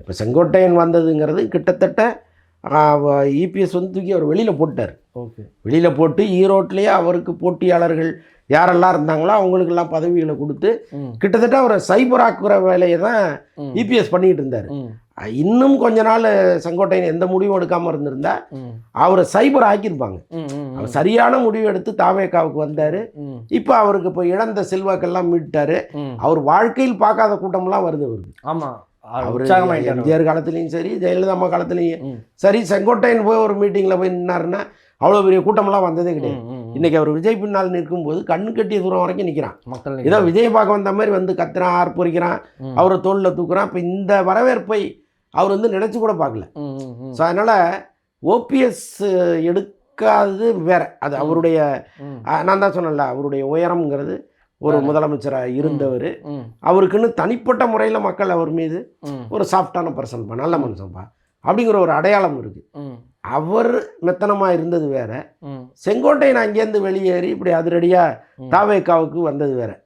இப்போ செங்கோட்டையன் வந்ததுங்கிறது கிட்டத்தட்ட இபிஎஸ் வந்து தூக்கி அவர் வெளியில் போட்டார். ஓகே. வெளியில் போட்டு ஈரோட்லேயே அவருக்கு போட்டியாளர்கள் யாரெல்லாம் இருந்தாங்களோ அவங்களுக்கெல்லாம் பதவிகளை கொடுத்து கிட்டத்தட்ட அவரை சைபர் ஆக்குற வேலையை தான் இபிஎஸ் பண்ணிகிட்டு இருந்தார். இன்னும் கொஞ்ச நாள் செங்கோட்டையன் எந்த முடிவும் எடுக்காமல் இருந்திருந்தா அவரை சைபர் ஆக்கியிருப்பாங்க. அவர் சரியான முடிவு எடுத்து தாவேக்காவுக்கு வந்தார். இப்போ அவருக்கு இப்போ இழந்த செல்வாக்கெல்லாம் மீட்டார். அவர் வாழ்க்கையில் பார்க்காத கூட்டம்லாம் வருது அவருக்கு. ஆமாம், அவர் எம்ஜிஆர் காலத்துலேயும் சரி, ஜெயலலிதா அம்மா காலத்துலேயும் சரி, செங்கோட்டையன் போய் ஒரு மீட்டிங்கில் போய் நின்னாருன்னா அவ்வளோ பெரிய கூட்டமெல்லாம் வந்ததே கிடையாது. இன்றைக்கி அவர் விஜய் பின்னால் நிற்கும்போது கண்ணு கட்டிய தூரம் வரைக்கும் நிற்கிறான். மக்கள் ஏதோ விஜய் பார்க்க வந்த மாதிரி வந்து கத்துறான், ஆர்ப்பரிக்கிறான், அவரை தோளில் தூக்குறான். இப்போ இந்த வரவேற்பை அவர் வந்து நினச்சி கூட பார்க்கல. ஸோ அதனால் ஓபிஎஸ் எடுக்காதது வேற, அது அவருடைய, நான் தான் சொன்னேன்ல, அவருடைய உயரம்ங்கிறது ஒரு முதலமைச்சராக இருந்தவர். அவருக்குன்னு தனிப்பட்ட முறையில் மக்கள் அவர் மீது ஒரு சாஃப்டான பர்சன்ப்பா, நல்ல மனுஷன்ப்பா அப்படிங்கிற ஒரு அடையாளம் இருக்குது. அவர் மெத்தனமாக இருந்தது வேற, செங்கோட்டையன் அங்கேருந்து வெளியேறி இப்படி அதிரடியாக தாவேக்காவுக்கு வந்தது வேற.